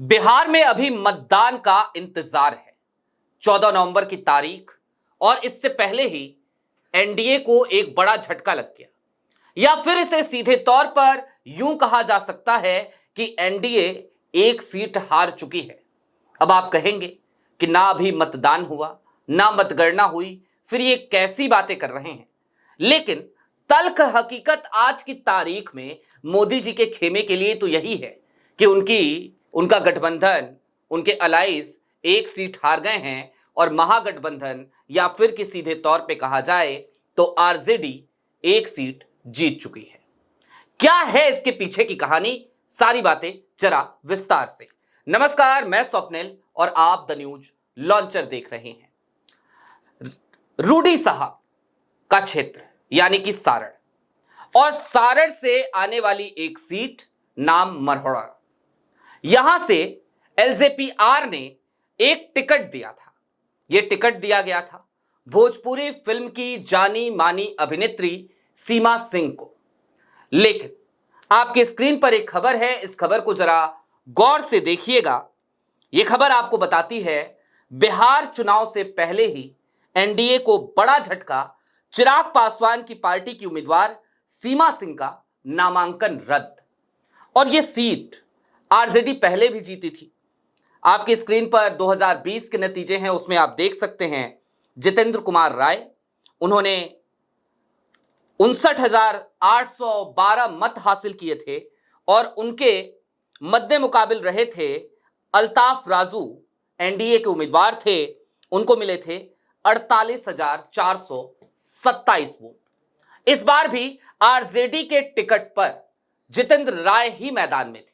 बिहार में अभी मतदान का इंतजार है। 14 नवंबर की तारीख, और इससे पहले ही एनडीए को एक बड़ा झटका लग गया, या फिर इसे सीधे तौर पर यूं कहा जा सकता है कि एनडीए एक सीट हार चुकी है। अब आप कहेंगे कि ना अभी मतदान हुआ, ना मतगणना हुई, फिर ये कैसी बातें कर रहे हैं। लेकिन तल्ख हकीकत आज की तारीख में मोदी जी के खेमे के लिए तो यही है कि उनका गठबंधन, उनके अलाइज एक सीट हार गए हैं, और महागठबंधन या फिर कि सीधे तौर पे कहा जाए तो आरजेडी एक सीट जीत चुकी है। क्या है इसके पीछे की कहानी, सारी बातें जरा विस्तार से। नमस्कार, मैं स्वप्निल और आप द न्यूज लॉन्चर देख रहे हैं। रूडी साहब का क्षेत्र यानी कि सारण, और सारण से आने वाली एक सीट नाम मरहोड़ा, यहां से एलजेपीआर ने एक टिकट दिया था। यह टिकट दिया गया था भोजपुरी फिल्म की जानी मानी अभिनेत्री सीमा सिंह को। लेकिन आपके स्क्रीन पर एक खबर है, इस खबर को जरा गौर से देखिएगा। यह खबर आपको बताती है बिहार चुनाव से पहले ही एनडीए को बड़ा झटका, चिराग पासवान की पार्टी की उम्मीदवार सीमा सिंह का नामांकन रद्द। और यह सीट आरजेडी पहले भी जीती थी। आपकी स्क्रीन पर 2020 के नतीजे हैं, उसमें आप देख सकते हैं जितेंद्र कुमार राय, उन्होंने 59,812 मत हासिल किए थे, और उनके मद्दे मुकाबिल रहे थे अल्ताफ राजू, एनडीए के उम्मीदवार थे, उनको मिले थे 48,427 वोट। इस बार भी आरजेडी के टिकट पर जितेंद्र राय ही मैदान में थे।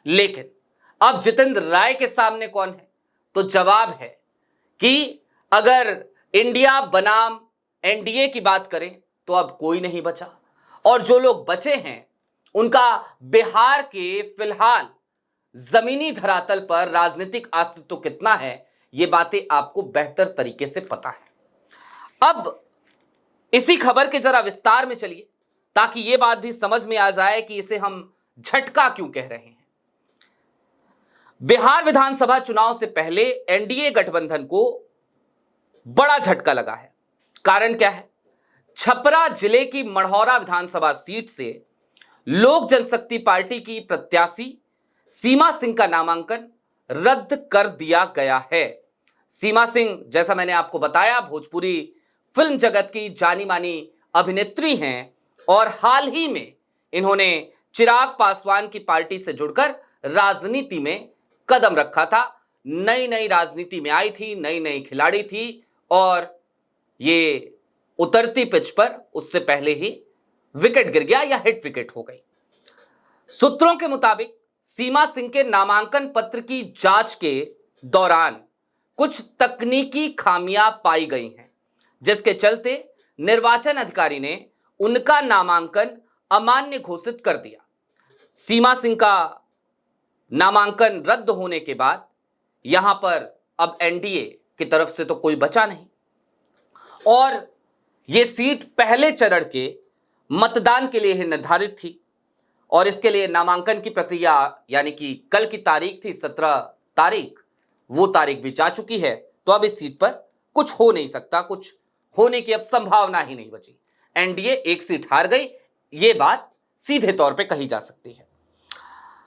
लेकिन अब जितेंद्र राय के सामने कौन है? तो जवाब है कि अगर इंडिया बनाम एनडीए की बात करें तो अब कोई नहीं बचा, और जो लोग बचे हैं उनका बिहार के फिलहाल जमीनी धरातल पर राजनीतिक अस्तित्व कितना है, ये बातें आपको बेहतर तरीके से पता है। अब इसी खबर के जरा विस्तार में चलिए, ताकि यह बात भी समझ में आ जाए कि इसे हम झटका क्यों कह रहे हैं। बिहार विधानसभा चुनाव से पहले एनडीए गठबंधन को बड़ा झटका लगा है। कारण क्या है? छपरा जिले की मढ़ौरा विधानसभा सीट से लोक जनशक्ति पार्टी की प्रत्याशी सीमा सिंह का नामांकन रद्द कर दिया गया है। सीमा सिंह, जैसा मैंने आपको बताया, भोजपुरी फिल्म जगत की जानी मानी अभिनेत्री हैं, और हाल ही में इन्होंने चिराग पासवान की पार्टी से जुड़कर राजनीति में कदम रखा था। नई नई राजनीति में आई थी, नई नई खिलाड़ी थी, और ये उतरती पिच पर उससे पहले ही विकेट गिर गया या हिट विकेट हो गई। सूत्रों के मुताबिक सीमा सिंह के नामांकन पत्र की जांच के दौरान कुछ तकनीकी खामियां पाई गई हैं, जिसके चलते निर्वाचन अधिकारी ने उनका नामांकन अमान्य घोषित कर दिया। सीमा सिंह का नामांकन रद्द होने के बाद यहां पर अब एनडीए की तरफ से तो कोई बचा नहीं, और यह सीट पहले चरण के मतदान के लिए ही निर्धारित थी, और इसके लिए नामांकन की प्रक्रिया यानी कि कल की तारीख थी 17 तारीख, वो तारीख भी जा चुकी है। तो अब इस सीट पर कुछ हो नहीं सकता, कुछ होने की अब संभावना ही नहीं बची। एनडीए एक सीट हार गई, ये बात सीधे तौर पे कही जा सकती है।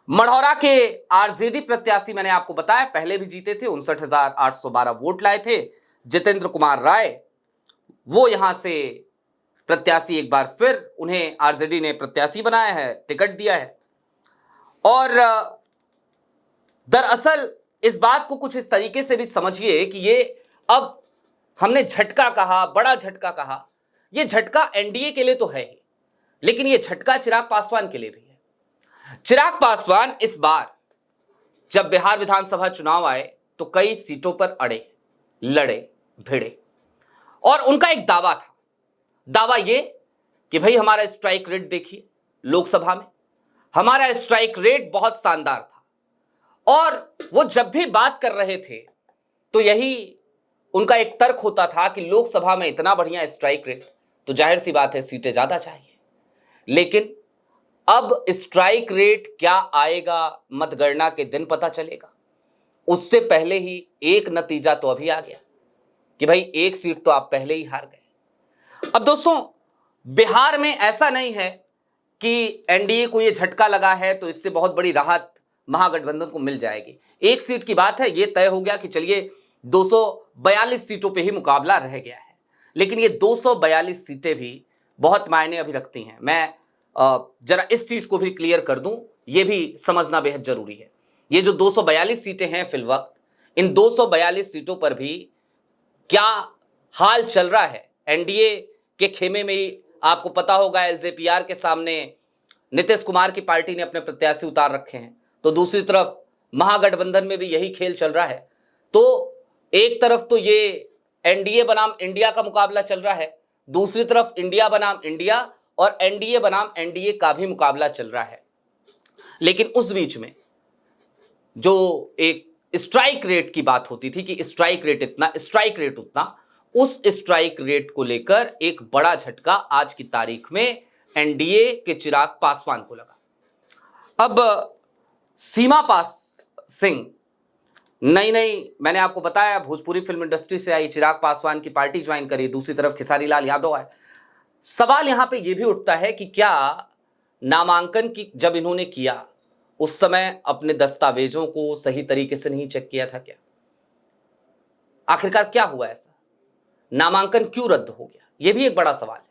मढ़ौरा के आरजेडी प्रत्याशी मैंने आपको बताया पहले भी जीते थे, 59,812 वोट लाए थे। जितेंद्र कुमार राय, वो यहां से प्रत्याशी, एक बार फिर उन्हें आरजेडी ने प्रत्याशी बनाया है, टिकट दिया है। और दरअसल इस बात को कुछ इस तरीके से भी समझिए कि ये, अब हमने झटका कहा, बड़ा झटका कहा, ये झटका एनडीए के लिए तो है ही, लेकिन ये झटका चिराग पासवान के लिए भी है। चिराग पासवान इस बार जब बिहार विधानसभा चुनाव आए तो कई सीटों पर अड़े, लड़े भिड़े, और उनका एक दावा था। दावा ये कि भाई हमारा स्ट्राइक रेट देखिए, लोकसभा में हमारा स्ट्राइक रेट बहुत शानदार था, और वो जब भी बात कर रहे थे तो यही उनका एक तर्क होता था कि लोकसभा में इतना बढ़िया स्ट्राइक रेट, तो जाहिर सी बात है सीटें ज्यादा चाहिए। लेकिन अब स्ट्राइक रेट क्या आएगा मतगणना के दिन पता चलेगा। उससे पहले ही एक नतीजा तो अभी आ गया कि भाई एक सीट तो आप पहले ही हार गए। अब दोस्तों, बिहार में ऐसा नहीं है कि एनडीए को ये झटका लगा है तो इससे बहुत बड़ी राहत महागठबंधन को मिल जाएगी। एक सीट की बात है, ये तय हो गया कि चलिए 242 सीटों पे ही मुकाबला रह गया है, लेकिन ये 242 सीटें भी बहुत मायने अभी रखती हैं। मैं जरा इस चीज को भी क्लियर कर दूं, ये भी समझना बेहद जरूरी है। ये जो 242 सीटें हैं फिलवक्त, इन 242 सीटों पर भी क्या हाल चल रहा है एनडीए के खेमे में ही आपको पता होगा। एलजेपीआर के सामने नीतीश कुमार की पार्टी ने अपने प्रत्याशी उतार रखे हैं, तो दूसरी तरफ महागठबंधन में भी यही खेल चल रहा है। तो एक तरफ तो ये एनडीए बनाम इंडिया का मुकाबला चल रहा है, दूसरी तरफ इंडिया बनाम इंडिया और एनडीए बनाम एनडीए का भी मुकाबला चल रहा है। लेकिन उस बीच में जो एक स्ट्राइक रेट की बात होती थी कि स्ट्राइक रेट इतना, स्ट्राइक रेट उतना, उस स्ट्राइक रेट को लेकर एक बड़ा झटका आज की तारीख में एनडीए के चिराग पासवान को लगा। अब सीमा सिंह नई मैंने आपको बताया भोजपुरी फिल्म इंडस्ट्री से आई, चिराग पासवान की पार्टी ज्वाइन करी, दूसरी तरफ खेसारी लाल यादव आए। सवाल यहां पे यह भी उठता है कि क्या नामांकन की जब इन्होंने किया उस समय अपने दस्तावेजों को सही तरीके से नहीं चेक किया था क्या? आखिरकार क्या हुआ ऐसा? नामांकन क्यों रद्द हो गया? यह भी एक बड़ा सवाल है।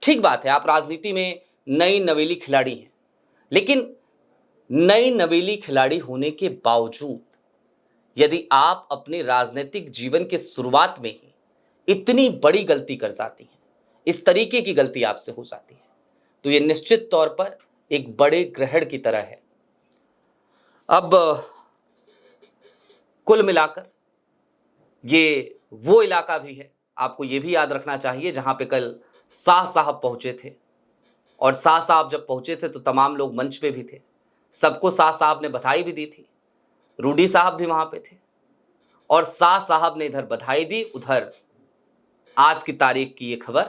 ठीक बात है, आप राजनीति में नई नवेली खिलाड़ी हैं, लेकिन नई नवेली खिलाड़ी होने के बावजूद यदि आप अपने राजनीतिक जीवन के शुरुआत में ही इतनी बड़ी गलती कर जाती हैं, इस तरीके की गलती आपसे हो जाती है, तो यह निश्चित तौर पर एक बड़े ग्रहण की तरह है। अब कुल मिलाकर ये वो इलाका भी है, आपको ये भी याद रखना चाहिए, जहां पे कल शाह साहब पहुंचे थे। और शाह साहब जब पहुंचे थे तो तमाम लोग मंच पे भी थे, सबको शाह साहब ने बधाई भी दी थी। रूडी साहब भी वहां पे थे और शाह साहब ने इधर बधाई दी, उधर आज की तारीख की ये खबर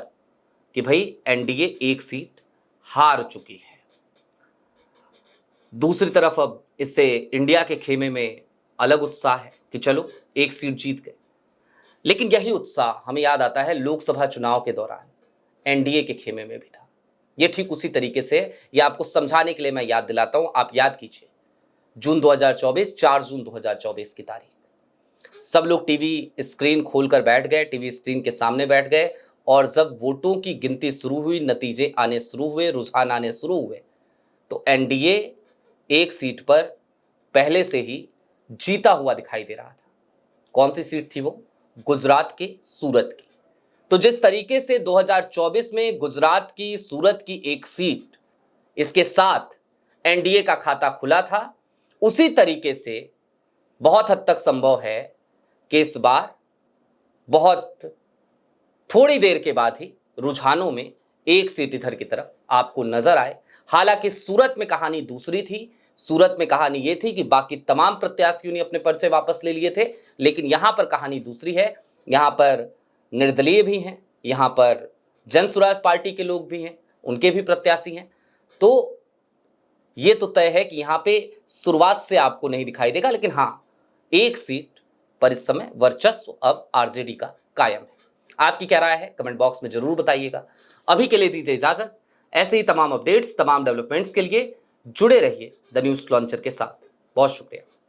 कि भाई एनडीए एक सीट हार चुकी है। दूसरी तरफ अब इससे इंडिया के खेमे में अलग उत्साह है कि चलो एक सीट जीत गए, लेकिन यही उत्साह हमें याद आता है लोकसभा चुनाव के दौरान एनडीए के खेमे में भी था। यह ठीक उसी तरीके से, ये आपको समझाने के लिए मैं याद दिलाता हूं, आप याद कीजिए जून 2024, 4 जून 2024 की तारीख, सब लोग टीवी स्क्रीन खोलकर बैठ गए, टीवी स्क्रीन के सामने बैठ गए, और जब वोटों की गिनती शुरू हुई, नतीजे आने शुरू हुए, रुझान आने शुरू हुए, तो एनडीए एक सीट पर पहले से ही जीता हुआ दिखाई दे रहा था। कौन सी सीट थी वो? गुजरात के सूरत की। तो जिस तरीके से 2024 में गुजरात की, सूरत की एक सीट, इसके साथ एनडीए का खाता खुला था, उसी तरीके से बहुत हद तक संभव है कि इस बार बहुत थोड़ी देर के बाद ही रुझानों में एक सीट इधर की तरफ आपको नजर आए। हालांकि सूरत में कहानी दूसरी थी। सूरत में कहानी यह थी कि बाकी तमाम प्रत्याशियों ने अपने पर्चे वापस ले लिए थे, लेकिन यहां पर कहानी दूसरी है। यहां पर निर्दलीय भी हैं, यहां पर जन स्वराज पार्टी के लोग भी हैं, उनके भी प्रत्याशी हैं। तो ये तो तय है कि यहां पे शुरुआत से आपको नहीं दिखाई देगा, लेकिन हां, एक सीट पर इस समय वर्चस्व अब आरजेडी का कायम है। आपकी क्या राय है कमेंट बॉक्स में जरूर बताइएगा। अभी के लिए दीजिए इजाजत। ऐसे ही तमाम अपडेट्स, तमाम डेवलपमेंट्स के लिए जुड़े रहिए द न्यूज लॉन्चर के साथ। बहुत शुक्रिया।